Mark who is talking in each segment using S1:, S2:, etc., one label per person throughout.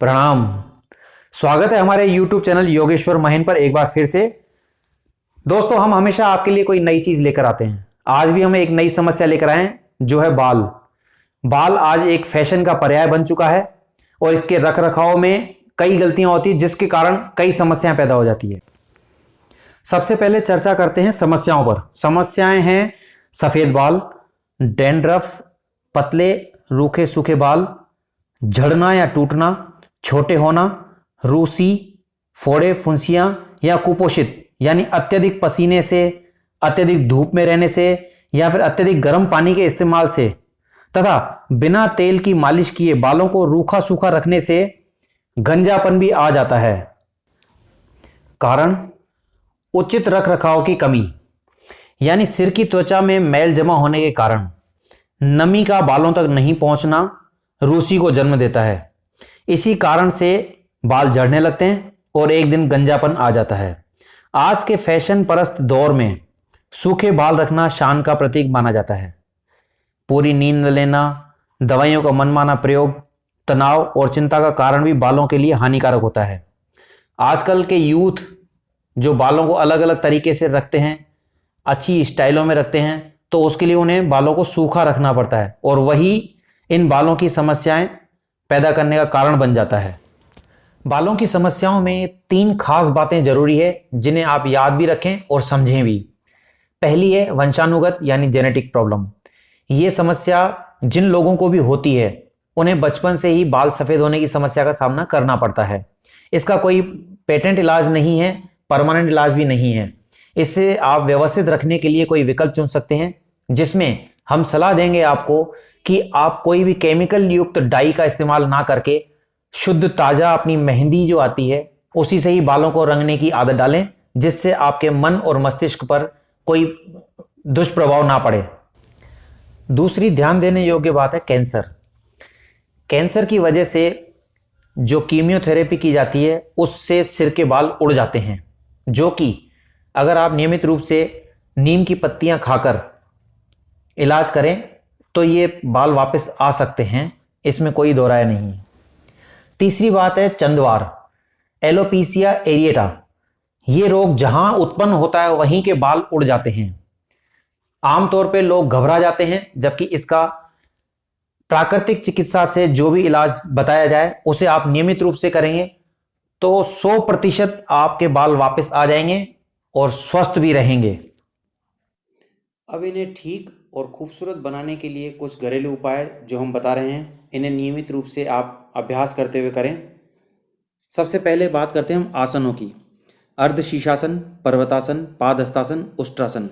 S1: प्रणाम। स्वागत है हमारे YouTube चैनल योगेश्वर महीन पर एक बार फिर से। दोस्तों, हम हमेशा आपके लिए कोई नई चीज लेकर आते हैं। आज भी हम एक नई समस्या लेकर आए हैं, जो है बाल। बाल आज एक फैशन का पर्याय बन चुका है और इसके रख रखाव में कई गलतियां होती हैं, जिसके कारण कई समस्याएं पैदा हो जाती है। सबसे पहले चर्चा करते हैं समस्याओं पर। समस्याएं हैं सफेद बाल, डैंड्रफ, पतले रूखे सूखे बाल, झड़ना या टूटना, छोटे होना, रूसी, फोड़े, फुंसियां या कुपोषित यानी अत्यधिक पसीने से, अत्यधिक धूप में रहने से या फिर अत्यधिक गर्म पानी के इस्तेमाल से तथा बिना तेल की मालिश किए बालों को रूखा सूखा रखने से गंजापन भी आ जाता है। कारण उचित रख रखाव की कमी, यानी सिर की त्वचा में मैल जमा होने के कारण नमी का बालों तक नहीं पहुंचना रूसी को जन्म देता है। इसी कारण से बाल झड़ने लगते हैं और एक दिन गंजापन आ जाता है। आज के फैशन परस्त दौर में सूखे बाल रखना शान का प्रतीक माना जाता है। पूरी नींद न लेना, दवाइयों का मनमाना प्रयोग, तनाव और चिंता का कारण भी बालों के लिए हानिकारक होता है। आजकल के यूथ जो बालों को अलग अलग तरीके से रखते हैं, अच्छी स्टाइलों में रखते हैं, तो उसके लिए उन्हें बालों को सूखा रखना पड़ता है और वही इन बालों की समस्याएं पैदा करने का कारण बन जाता है। बालों की समस्याओं में 3 खास बातें जरूरी है, जिन्हें आप याद भी रखें और समझें भी। पहली है वंशानुगत यानी जेनेटिक प्रॉब्लम। ये समस्या जिन लोगों को भी होती है, उन्हें बचपन से ही बाल सफ़ेद होने की समस्या का सामना करना पड़ता है। इसका कोई पेटेंट इलाज नहीं है, परमानेंट इलाज भी नहीं है। इससे आप व्यवस्थित रखने के लिए कोई विकल्प चुन सकते हैं, जिसमें हम सलाह देंगे आपको कि आप कोई भी केमिकल युक्त डाई का इस्तेमाल ना करके शुद्ध ताज़ा अपनी मेहंदी जो आती है उसी से ही बालों को रंगने की आदत डालें, जिससे आपके मन और मस्तिष्क पर कोई दुष्प्रभाव ना पड़े। दूसरी ध्यान देने योग्य बात है कैंसर। कैंसर की वजह से जो कीमियोथेरेपी की जाती है उससे सिर के बाल उड़ जाते हैं, जो कि अगर आप नियमित रूप से नीम की पत्तियां खाकर इलाज करें तो ये बाल वापस आ सकते हैं, इसमें कोई दो राय नहीं है। तीसरी बात है चंदवार, एलोपीसिया एरिएटा। ये रोग जहां उत्पन्न होता है वहीं के बाल उड़ जाते हैं। आमतौर पे लोग घबरा जाते हैं, जबकि इसका प्राकृतिक चिकित्सा से जो भी इलाज बताया जाए उसे आप नियमित रूप से करेंगे तो 100% आपके बाल वापस आ जाएंगे और स्वस्थ भी रहेंगे। अब इन्हें ठीक और खूबसूरत बनाने के लिए कुछ घरेलू उपाय जो हम बता रहे हैं, इन्हें नियमित रूप से आप अभ्यास करते हुए करें। सबसे पहले बात करते हैं हम आसनों की। अर्ध शीर्षासन, पर्वतासन, पादहस्तासन, उष्ट्रासन।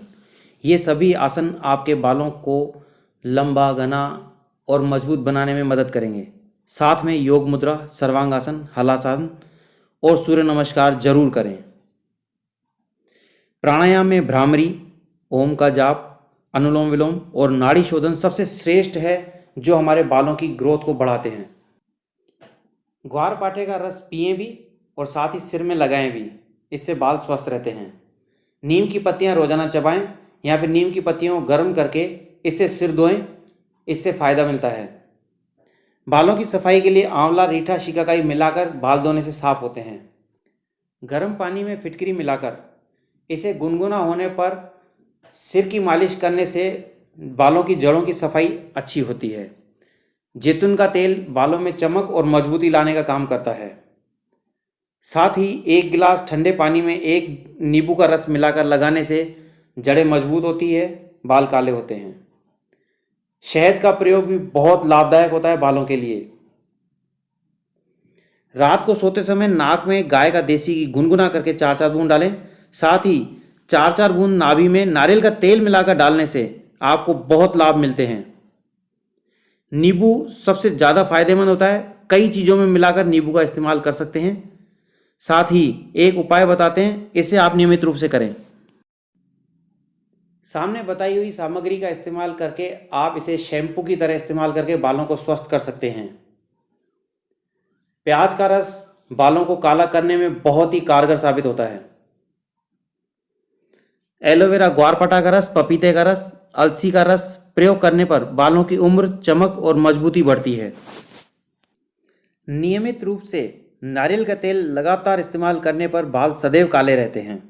S1: ये सभी आसन आपके बालों को लंबा, घना और मजबूत बनाने में मदद करेंगे। साथ में योग मुद्रा, सर्वांगासन, हलासन और सूर्य नमस्कार जरूर करें। प्राणायाम में भ्रामरी, ओम का जाप, अनुलोम विलोम और नाड़ी शोधन सबसे श्रेष्ठ है, जो हमारे बालों की ग्रोथ को बढ़ाते हैं। ग्वारपाठे का रस पिएं भी और साथ ही सिर में लगाएं भी, इससे बाल स्वस्थ रहते हैं। नीम की पत्तियां रोजाना चबाएं या फिर नीम की पत्तियों को गर्म करके इससे सिर धोएं, इससे फायदा मिलता है। बालों की सफाई के लिए आंवला, रीठा, शिकाकाई मिलाकर बाल धोने से साफ होते हैं। गर्म पानी में फिटकरी मिलाकर इसे गुनगुना होने पर सिर की मालिश करने से बालों की जड़ों की सफाई अच्छी होती है। जैतून का तेल बालों में चमक और मजबूती लाने का काम करता है। साथ ही 1 गिलास ठंडे पानी में 1 नींबू का रस मिलाकर लगाने से जड़ें मजबूत होती है, बाल काले होते हैं। शहद का प्रयोग भी बहुत लाभदायक होता है बालों के लिए। रात को सोते समय नाक में गाय का देसी घी गुनगुना करके 4-4 बूंद डालें। साथ ही 4-4 बूंद नाभि में नारियल का तेल मिलाकर डालने से आपको बहुत लाभ मिलते हैं। नींबू सबसे ज़्यादा फायदेमंद होता है। कई चीज़ों में मिलाकर नींबू का इस्तेमाल कर सकते हैं। साथ ही एक उपाय बताते हैं, इसे आप नियमित रूप से करें। सामने बताई हुई सामग्री का इस्तेमाल करके आप इसे शैम्पू की तरह इस्तेमाल करके बालों को स्वस्थ कर सकते हैं। प्याज का रस बालों को काला करने में बहुत ही कारगर साबित होता है। एलोवेरा, ग्वारपाठा का रस, पपीते का रस, अलसी का रस प्रयोग करने पर बालों की उम्र, चमक और मजबूती बढ़ती है। नियमित रूप से नारियल का तेल लगातार इस्तेमाल करने पर बाल सदैव काले रहते हैं।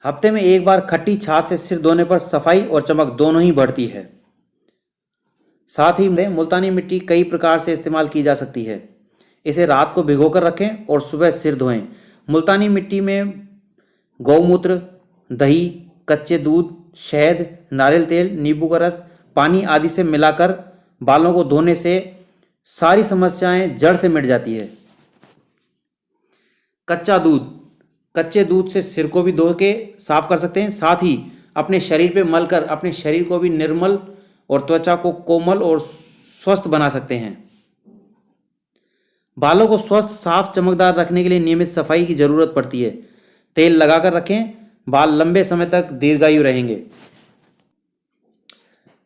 S1: हफ्ते में एक बार खट्टी छाछ से सिर धोने पर सफाई और चमक दोनों ही बढ़ती है। साथ ही मुल्तानी मिट्टी कई प्रकार से इस्तेमाल की जा सकती है। इसे रात को भिगोकर रखें और सुबह सिर धोएं। मुल्तानी मिट्टी में गौमूत्र, दही, कच्चे दूध, शहद, नारियल तेल, नींबू का रस, पानी आदि से मिलाकर बालों को धोने से सारी समस्याएं जड़ से मिट जाती है। कच्चा दूध, कच्चे दूध से सिर को भी धो के साफ कर सकते हैं। साथ ही अपने शरीर पे मलकर अपने शरीर को भी निर्मल और त्वचा को कोमल और स्वस्थ बना सकते हैं। बालों को स्वस्थ, साफ, चमकदार रखने के लिए नियमित सफाई की जरूरत पड़ती है। तेल लगाकर रखें, बाल लंबे समय तक दीर्घायु रहेंगे।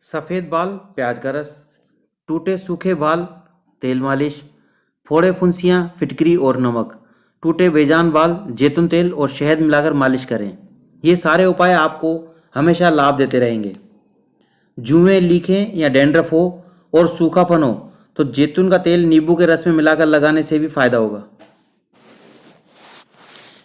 S1: सफ़ेद बाल, प्याज का रस, टूटे सूखे बाल, तेल मालिश, फोड़े फुंसियाँ, फिटकरी और नमक, टूटे बेजान बाल, जैतून तेल और शहद मिलाकर मालिश करें। ये सारे उपाय आपको हमेशा लाभ देते रहेंगे। जुएं, लीखें या डैंड्रफ हो और सूखापन हो तो जैतून का तेल नींबू के रस में मिलाकर लगाने से भी फायदा होगा।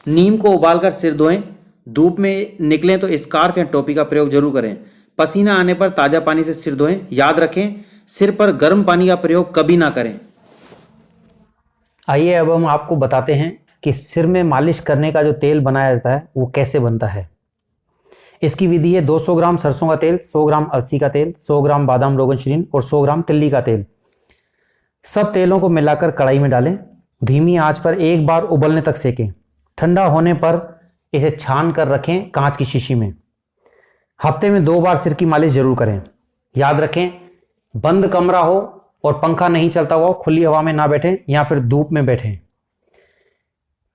S1: नीम को उबालकर सिर धोएं। धूप में निकलें तो स्कार्फ या टोपी का प्रयोग जरूर करें। पसीना आने पर ताज़ा पानी से सिर धोएं। याद रखें, सिर पर गर्म पानी का प्रयोग कभी ना करें। आइए अब हम आपको बताते हैं कि सिर में मालिश करने का जो तेल बनाया जाता है वो कैसे बनता है। इसकी विधि है 200 ग्राम सरसों का तेल, 100 ग्राम अलसी का तेल, 100 ग्राम बादाम रोगन शरीन और 100 ग्राम तिल्ली का तेल। सब तेलों को मिलाकर कढ़ाई में डालें। धीमी आंच पर एक बार उबलने तक सेकें। ठंडा होने पर इसे छान कर रखें कांच की शीशी में। हफ्ते में 2 बार सिर की मालिश जरूर करें। याद रखें, बंद कमरा हो और पंखा नहीं चलता हुआ, खुली हवा में ना बैठें या फिर धूप में बैठें।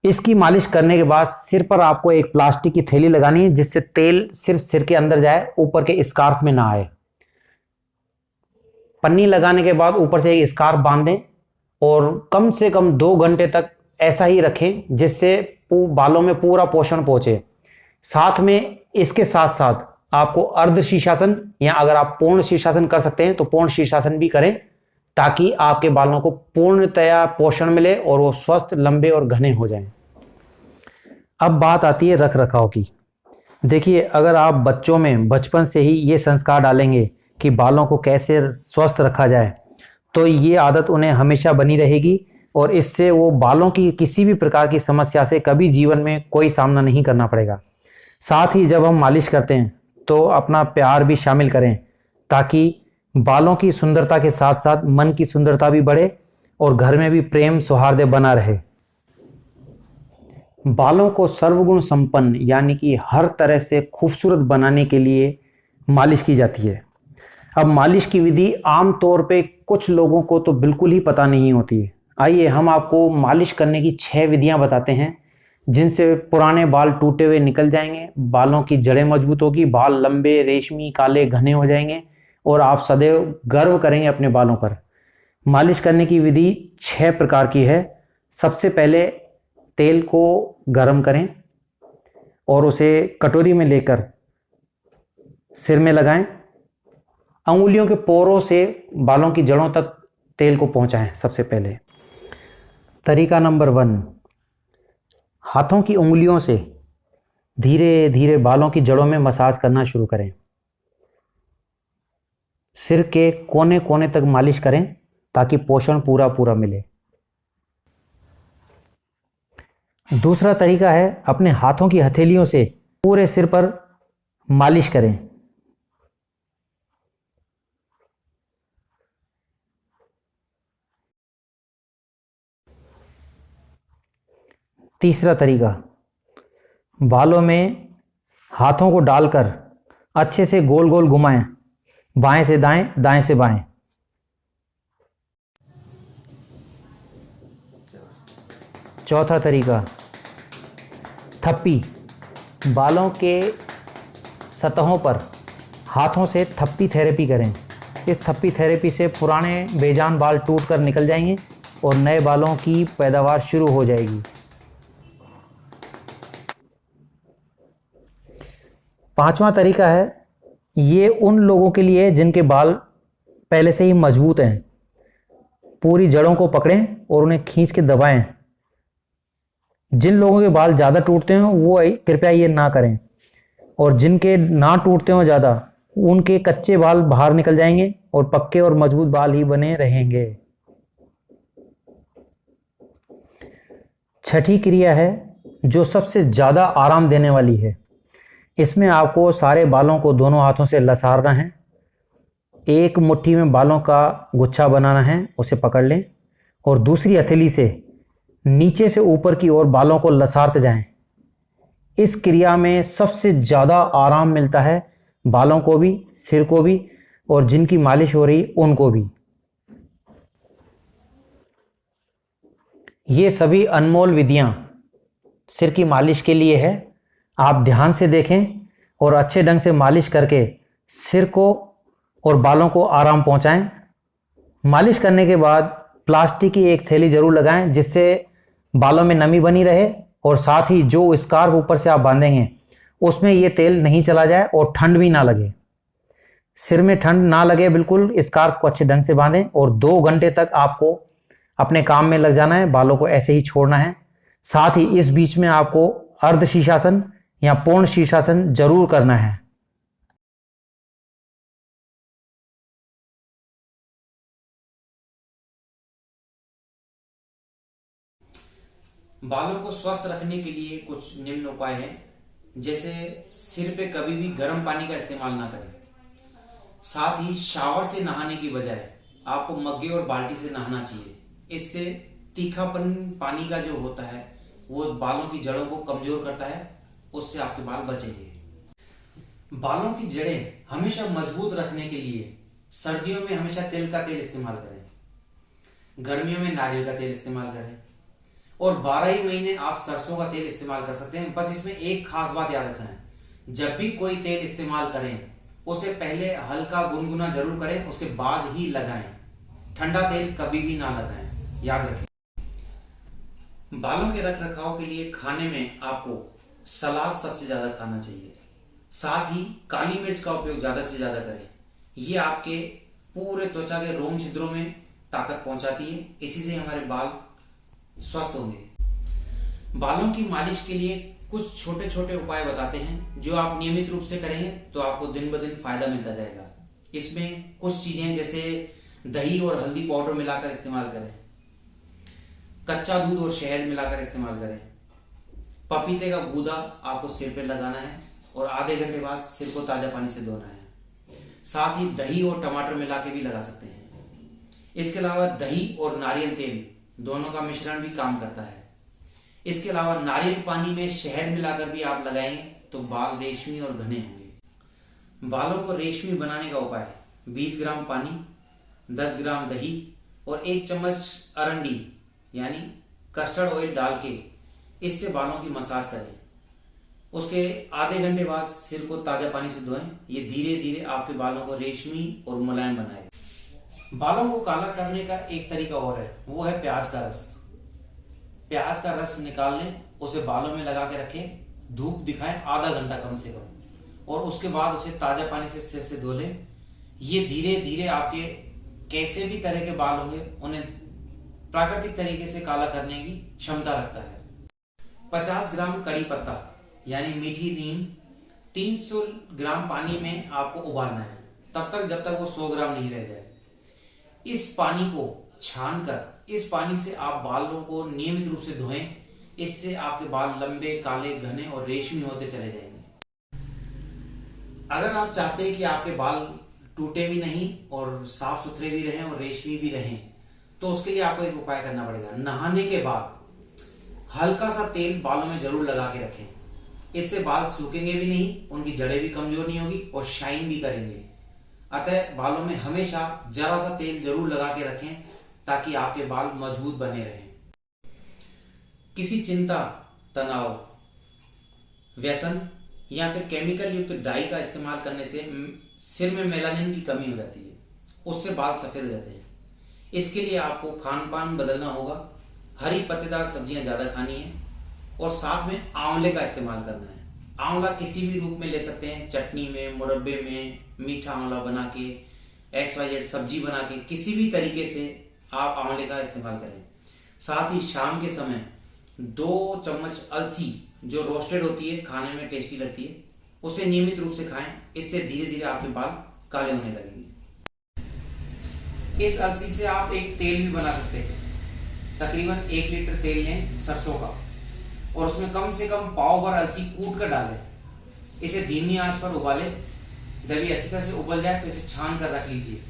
S1: इसकी मालिश करने के बाद सिर पर आपको एक प्लास्टिक की थैली लगानी है जिससे तेल सिर्फ सिर के अंदर जाए, ऊपर के स्कार्फ में ना आए। पन्नी लगाने के बाद ऊपर से एक स्कार्फ बांध दें और कम से कम 2 घंटे तक ऐसा ही रखें जिससे बालों में पूरा पोषण पहुंचे। साथ में इसके साथ साथ आपको अर्ध शीर्षासन या अगर आप पूर्ण शीर्षासन कर सकते हैं तो पूर्ण शीर्षासन भी करें ताकि आपके बालों को पूर्णतया पोषण मिले और वो स्वस्थ, लंबे और घने हो जाएं। अब बात आती है रख रखाव की। देखिए, अगर आप बच्चों में बचपन से ही ये संस्कार डालेंगे कि बालों को कैसे स्वस्थ रखा जाए तो ये आदत उन्हें हमेशा बनी रहेगी और इससे वो बालों की किसी भी प्रकार की समस्या से कभी जीवन में कोई सामना नहीं करना पड़ेगा। साथ ही जब हम मालिश करते हैं तो अपना प्यार भी शामिल करें ताकि बालों की सुंदरता के साथ साथ मन की सुंदरता भी बढ़े और घर में भी प्रेम सौहार्द बना रहे। बालों को सर्वगुण संपन्न यानी कि हर तरह से खूबसूरत बनाने के लिए मालिश की जाती है। अब मालिश की विधि आम तौर पे कुछ लोगों को तो बिल्कुल ही पता नहीं होती है। आइए हम आपको मालिश करने की 6 विधियां बताते हैं जिनसे पुराने बाल टूटे हुए निकल जाएंगे, बालों की जड़ें मजबूत होगी, बाल लंबे, रेशमी, काले, घने हो जाएंगे और आप सदैव गर्व करेंगे अपने बालों पर। मालिश करने की विधि 6 प्रकार की है। सबसे पहले तेल को गर्म करें और उसे कटोरी में लेकर सिर में लगाएं। अंगुलियों के पोरों से बालों की जड़ों तक तेल को पहुंचाएं। सबसे पहले तरीका नंबर 1, हाथों की उंगलियों से धीरे धीरे बालों की जड़ों में मसाज करना शुरू करें। सिर के कोने कोने तक मालिश करें ताकि पोषण पूरा पूरा मिले। दूसरा तरीका है अपने हाथों की हथेलियों से पूरे सिर पर मालिश करें। तीसरा तरीका, बालों में हाथों को डालकर अच्छे से गोल गोल घुमाएं, बाएं से दाएं, दाएं से बाएं। चौथा तरीका, थप्पी, बालों के सतहों पर हाथों से थप्पी थेरेपी करें। इस थप्पी थेरेपी से पुराने बेजान बाल टूटकर निकल जाएंगे और नए बालों की पैदावार शुरू हो जाएगी। पांचवा तरीका है, ये उन लोगों के लिए जिनके बाल पहले से ही मजबूत हैं, पूरी जड़ों को पकड़ें और उन्हें खींच के दबाएं। जिन लोगों के बाल ज़्यादा टूटते हैं वो कृपया ये ना करें, और जिनके ना टूटते हो ज़्यादा उनके कच्चे बाल बाहर निकल जाएंगे और पक्के और मजबूत बाल ही बने रहेंगे। छठी क्रिया है जो सबसे ज़्यादा आराम देने वाली है। इसमें आपको सारे बालों को दोनों हाथों से लसारना है। एक मुट्ठी में बालों का गुच्छा बनाना है, उसे पकड़ लें और दूसरी हथेली से नीचे से ऊपर की ओर बालों को लसारते जाएं। इस क्रिया में सबसे ज़्यादा आराम मिलता है बालों को भी, सिर को भी, और जिनकी मालिश हो रही उनको भी। ये सभी अनमोल विधियां सिर की मालिश के लिए है। आप ध्यान से देखें और अच्छे ढंग से मालिश करके सिर को और बालों को आराम पहुंचाएं। मालिश करने के बाद प्लास्टिक की एक थैली जरूर लगाएं जिससे बालों में नमी बनी रहे, और साथ ही जो स्कार्फ ऊपर से आप बांधेंगे उसमें ये तेल नहीं चला जाए और ठंड भी ना लगे। सिर में ठंड ना लगे बिल्कुल, स्कार्फ को अच्छे ढंग से बांधें और 2 घंटे तक आपको अपने काम में लग जाना है, बालों को ऐसे ही छोड़ना है। साथ ही इस बीच में आपको अर्ध शीर्षासन या पूर्ण शीर्षासन जरूर करना है।
S2: बालों को स्वस्थ रखने के लिए कुछ निम्न उपाय हैं, जैसे सिर पे कभी भी गर्म पानी का इस्तेमाल ना करें। साथ ही शावर से नहाने की बजाय आपको मग्गे और बाल्टी से नहाना चाहिए। इससे तीखापन पानी का जो होता है वो बालों की जड़ों को कमजोर करता है, उससे आपके बाल बचेंगे। बालों की जड़ें हमेशा मजबूत रखने के लिए सर्दियों में हमेशा तिल का तेल इस्तेमाल करें, गर्मियों में नारियल का तेल इस्तेमाल करें, और 12 ही महीने आप सरसों का तेल इस्तेमाल कर सकते हैं। बस इसमें एक खास बात याद रखना है, जब भी कोई तेल इस्तेमाल करें उसे पहले हल्का गुनगुना जरूर करें, उसके बाद ही लगाएं। ठंडा तेल कभी भी ना लगाएं, याद रखें। बालों के रख रखाव के लिए खाने में आपको सलाद सबसे ज्यादा खाना चाहिए। साथ ही काली मिर्च का उपयोग ज्यादा से ज्यादा करें। ये आपके पूरे त्वचा के रोम छिद्रों में ताकत पहुंचाती है, इसी से हमारे बाल स्वस्थ होंगे। बालों की मालिश के लिए कुछ छोटे छोटे उपाय बताते हैं, जो आप नियमित रूप से करेंगे तो आपको दिन ब दिन फायदा मिलता जाएगा। इसमें कुछ चीजें जैसे दही और हल्दी पाउडर मिलाकर इस्तेमाल करें, कच्चा दूध और शहद मिलाकर इस्तेमाल करें, पपीते का गूदा आपको सिर पे लगाना है और आधे घंटे बाद सिर को ताजा पानी से धोना है। साथ ही दही और टमाटर मिला के भी लगा सकते हैं। इसके अलावा दही और नारियल तेल दोनों का मिश्रण भी काम करता है। इसके अलावा नारियल पानी में शहद मिलाकर भी आप लगाएंगे तो बाल रेशमी और घने होंगे। बालों को रेशमी बनाने का उपाय: 20 ग्राम पानी, 10 ग्राम दही और 1 चम्मच अरंडी यानी कस्टर्ड ऑयल डाल के इससे बालों की मसाज करें। उसके आधे घंटे बाद सिर को ताजा पानी से धोएं। ये धीरे धीरे आपके बालों को रेशमी और मुलायम बनाएगा। बालों को काला करने का एक तरीका और है, वो है प्याज का रस। प्याज का रस निकाल लें, उसे बालों में लगा के रखें, धूप दिखाएं आधा घंटा कम से कम, और उसके बाद उसे ताजा पानी से सिर से धो लें। ये धीरे धीरे आपके कैसे भी तरह के बाल होंगे उन्हें प्राकृतिक तरीके से काला करने की क्षमता रखता है। 50 ग्राम कड़ी पत्ता यानी मीठी नीम 300 ग्राम पानी में आपको उबालना है, तब तक जब तक वो 100 ग्राम नहीं रह जाए। इस पानी को छानकर इस पानी से आप बालों को नियमित रूप से धोएं। इससे आपके बाल लंबे, काले, घने और रेशमी होते चले जाएंगे। अगर आप चाहते हैं कि आपके बाल टूटे भी नहीं और साफ सुथरे भी रहें और रेशमी भी रहें, तो उसके लिए आपको एक उपाय करना पड़ेगा। नहाने के बाद हल्का सा तेल बालों में जरूर लगा के रखें। इससे बाल सूखेंगे भी नहीं, उनकी जड़ें भी कमजोर नहीं होगी और शाइन भी करेंगे। अतः बालों में हमेशा जरा सा तेल जरूर लगा के रखें ताकि आपके बाल मजबूत बने रहें। किसी चिंता, तनाव, व्यसन या फिर केमिकल युक्त डाई का इस्तेमाल करने से सिर में मेलानिन की कमी हो जाती है, उससे बाल सफेद रहते हैं। इसके लिए आपको खान पान बदलना होगा। हरी पत्तेदार सब्जियां ज्यादा खानी है और साथ में आंवले का इस्तेमाल करना है। आंवला किसी भी रूप में ले सकते हैं, चटनी में, मुरब्बे में, मीठा आंवला बना के, XYZ सब्जी बना के, किसी भी तरीके से आप आंवले का इस्तेमाल करें। साथ ही शाम के समय 2 चम्मच अलसी जो रोस्टेड होती है, खाने में टेस्टी लगती है, उसे नियमित रूप से खाएं। इससे धीरे धीरे आपके बाल काले होने लगेंगे। इस अलसी से आप एक तेल भी बना सकते हैं। तकरीबन 1 लीटर तेल लें सरसों का, और उसमें कम से कम पाव भर अलसी कूट कर डालें। इसे धीमी आंच पर उबालें। जब ये अच्छी तरह से उबल जाए तो इसे छान कर रख लीजिए।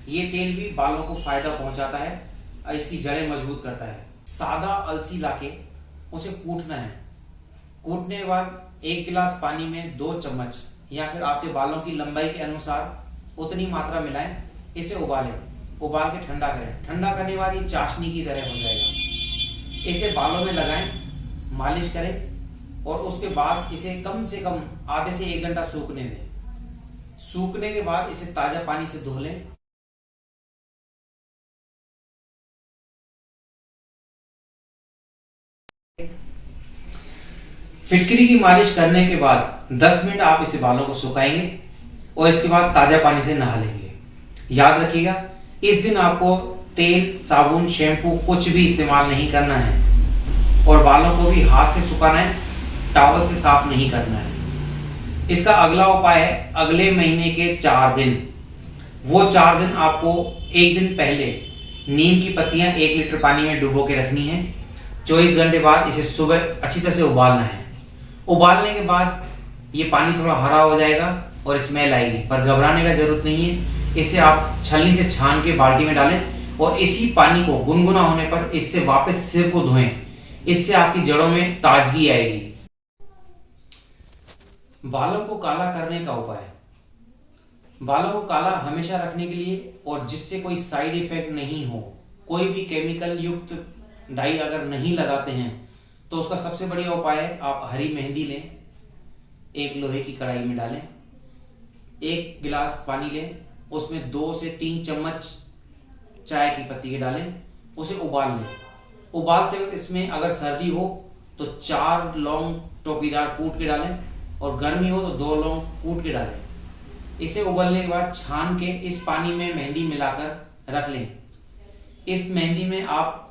S2: ये तेल भी बालों को फायदा पहुंचाता है और इसकी जड़ें मजबूत करता है। सादा अलसी लाके उसे कूटना है। कूटने के बाद 1 गिलास पानी में 2 चम्मच या फिर आपके बालों की लंबाई के अनुसार उतनी मात्रा मिलाएं। इसे उबालें। उबाल के ठंडा करें। ठंडा करने के बाद ये चाशनी की तरह हो जाएगा। इसे बालों में लगाएं, मालिश करें और उसके बाद इसे कम से कम आधे से 1 घंटा सूखने दें। सूखने के बाद इसे ताजा पानी से धो लें। फिटकरी की मालिश करने के बाद 10 मिनट आप इसे बालों को सुखाएंगे और इसके बाद ताजा पानी से नहा लेंगे। याद रखिएगा, इस दिन आपको तेल, साबुन, शैम्पू कुछ भी इस्तेमाल नहीं करना है और बालों को भी हाथ से सुखाना है, टॉवल से साफ नहीं करना है। इसका अगला उपाय है अगले महीने के 4 दिन। वो 4 दिन आपको 1 दिन पहले नीम की पत्तियां 1 लीटर पानी में डुबो के रखनी है। 24 घंटे बाद इसे सुबह अच्छी तरह से उबालना है। उबालने के बाद ये पानी थोड़ा हरा हो जाएगा और स्मेल आएगी, पर घबराने का जरूरत नहीं है। इसे आप छलनी से छान के बाल्टी में डालें और इसी पानी को गुनगुना होने पर इससे वापस सिर को धोएं। इससे आपकी जड़ों में ताजगी आएगी। बालों को काला करने का उपाय। बालों को काला हमेशा रखने के लिए और जिससे कोई साइड इफेक्ट नहीं हो, कोई भी केमिकल युक्त डाई अगर नहीं लगाते हैं, तो उसका सबसे बढ़िया उपाय है आप हरी मेहंदी लें, एक लोहे की कढ़ाई में डालें, 1 गिलास पानी लें, उसमें 2 से 3 चम्मच चाय की पत्ती के डालें, उसे उबाल लें। उबालते वक्त इसमें अगर सर्दी हो तो 4 लौंग टोपीदार कूट के डालें और गर्मी हो तो 2 लौंग कूट के डालें। इसे उबलने के बाद छान के इस पानी में मेहंदी मिलाकर रख लें। इस मेहंदी में आप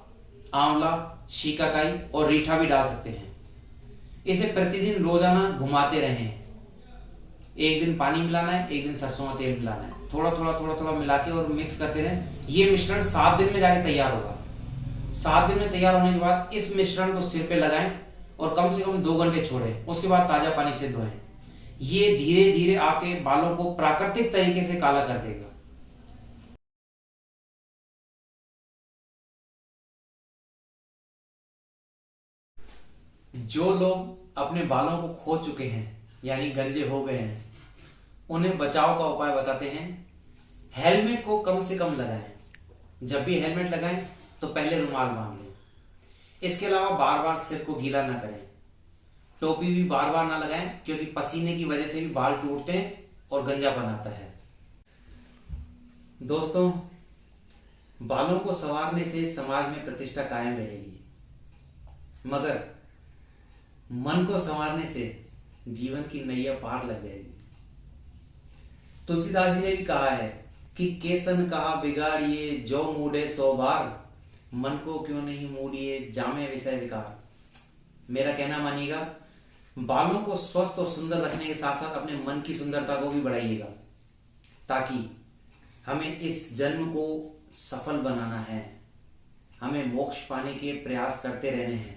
S2: आंवला, शिकाकाई और रीठा भी डाल सकते हैं। इसे प्रतिदिन रोजाना घुमाते रहें। 1 दिन पानी मिलाना है, 1 दिन सरसों का तेल मिलाना है। थोड़ा थोड़ा मिला के और मिक्स करते रहें। ये मिश्रण 7 दिन में जाके तैयार होगा। 7 दिन में तैयार होने के बाद इस मिश्रण को सिर पे लगाएं और कम से कम 2 घंटे छोड़ें। उसके बाद ताजा पानी से धोएं। ये धीरे धीरे आपके बालों को प्राकृतिक तरीके से काला कर देगा। जो लोग अपने बालों को खो चुके हैं यानी गंजे हो गए हैं, उन्हें बचाव का उपाय बताते हैं। हेलमेट को कम से कम लगाएं। जब भी हेलमेट लगाएं तो पहले रुमाल बांध लें। इसके अलावा बार बार सिर को गीला ना करें। टोपी भी बार बार ना लगाएं, क्योंकि पसीने की वजह से भी बाल टूटते हैं और गंजापन आता है। दोस्तों, बालों को संवारने से समाज में प्रतिष्ठा कायम रहेगी, मगर मन को संवारने से जीवन की नैया पार लग जाएगी। तुलसीदास जी ने भी कहा है कि केसन कहा बिगाड़िए जो मूडे 100 बार, मन को क्यों नहीं मूडिए जामे विषय विकार। मेरा कहना मानिएगा, बालों को स्वस्थ और सुंदर रखने के साथ साथ अपने मन की सुंदरता को भी बढ़ाइएगा, ताकि हमें इस जन्म को सफल बनाना है। हमें मोक्ष पाने के प्रयास करते रहने हैं।